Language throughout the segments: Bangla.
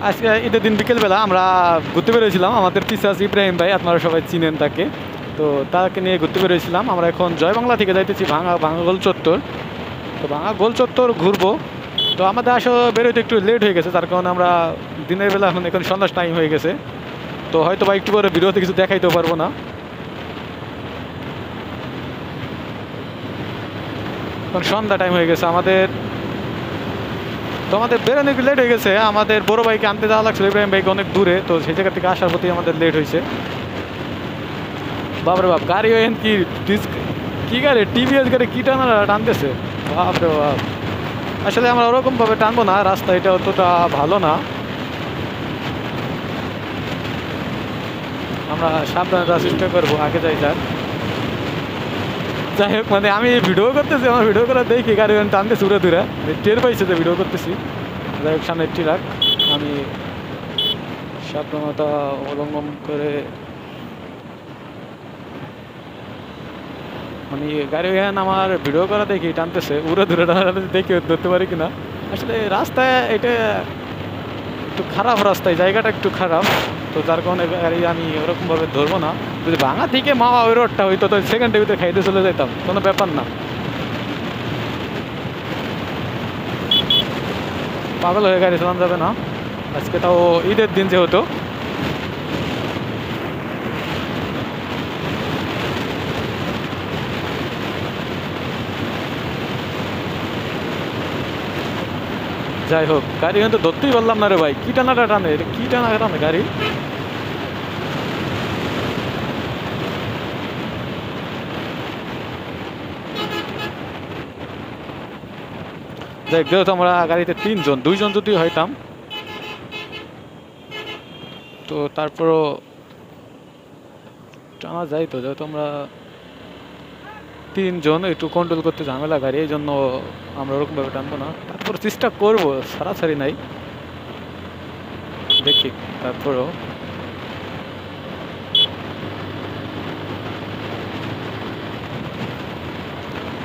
আজকে ঈদের দিন বিকেলবেলা আমরা ঘুরতে বেরোয়েছিলাম। আমাদের পিসা আছে ইব্রাহিম ভাই, আপনারা সবাই চিনেন তাকে। তো তাকে নিয়ে ঘুরতে বেরোয়েছিলাম। আমরা এখন জয় বাংলা থেকে যাইতেছি ভাঙা গোল চত্বর। তো ভাঙা গোল চত্বর ঘুরবো। তো আমাদের আসলে বেরোতে একটু লেট হয়ে গেছে, তার কারণে আমরা দিনের বেলা এখন সন্ধ্যার টাইম হয়ে গেছে। তো হয়তো বা একটু পরে ভিডিওতে কিছু দেখাইতেও পারবো না। এখন সন্ধ্যা টাইম হয়ে গেছে আমাদের। তো আমাদের বেরোনো একটু লেট হয়ে গেছে। আমাদের বড় ভাইকে আনতে যাওয়া লাগছিল, ইব্রাহিম ভাইকে অনেক দূরে। তো সেই জায়গা থেকে আসার প্রতি আমাদের লেট হয়েছে। বাপরে বাপ, গাড়ি ওয়েন কি গাড়ি, টিভিএস গাড়ি কি টানতেছে, বাপরে বাপ। আসলে আমরা ওরকমভাবে টানবো না, রাস্তা এটা অতটা ভালো না। আমরা সাবধানে যাওয়ার চেষ্টা করবো, আগে যাই যাক। যাই হোক, মানে আমি ভিডিও করতেছি, আমার ভিডিও করা দেখি গাড়ি টানতেছি উড়ে দূরে, টের পাইছে যে ভিডিও করতেছি। যাই হোক, সামনে ট্রাক, আমি সাবধানতা অবলম্বন করে মানে গাড়ি আমার ভিডিও করা দেখি টানতেছে উড়ে দূরে, দেখি ধরতে পারি কিনা। আসলে রাস্তায় এটা একটু খারাপ, রাস্তায় জায়গাটা একটু খারাপ। তো যার কারণে গাড়ি আমি ওরকমভাবে ধরবো না। যদি ভাঙা থেকে মাওয়া ওই রোডটা হইতো তো সেকেন্ডের ভিতরে খাইতে চলে যেতাম, কোনো ব্যাপার না। পাগল হয়ে গাড়ি চালানো যাবে না আজকে, তাও ঈদের দিন যেহেতু। যাই হোক, গাড়ি কিন্তু ধরতেই পারলাম না রে ভাই, কি টানাটা টানে, কি টানে গাড়ি। যাই যেহেতু আমরা গাড়িতে তিনজন, দুইজন যদি হইতাম তো তারপরও টানা যাইতো। যেহেতু আমরা তিনজন, একটু কন্ট্রোল করতে ঝামেলা গাড়ি, এই জন্য আমরা ওরকমভাবে টানবো না। তারপর চেষ্টা করবো, ছাড়াছাড়ি নাই, দেখি তারপরও।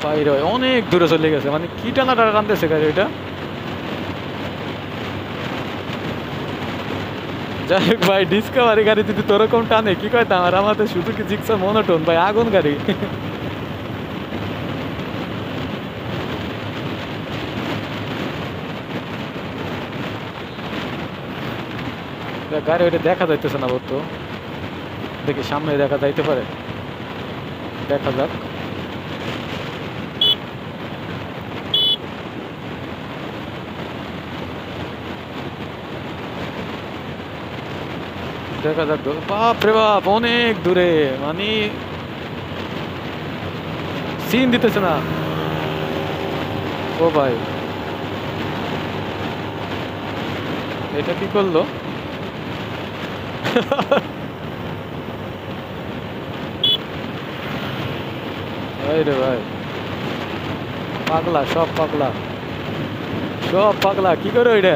বাইরে অনেক দূরে চলে গেছে, মানে কি টানাটা টানতেছে গাড়ি ওইটা। যাই হোক ভাই, ডিসকভারি গাড়ি যদি তোরকম টানে কি কইতাম, আর আমাদের শুধু কি জিক্সা মনোটোন ভাই, আগুন গাড়ি। গাড়ি ওইটা দেখা যাইতেছে না বলতো, দেখি সামনে দেখা যাইতে পারে, দেখা যাক। দেখা যাক, বাপ রে বাপ, অনেক দূরে, মানে সিন দিতেছে না। ও ভাই, এটা কি করলো? ভাই রে ভাই, পাগলা, সব পাগলা, সব পাগলা, কি করে ওইটা।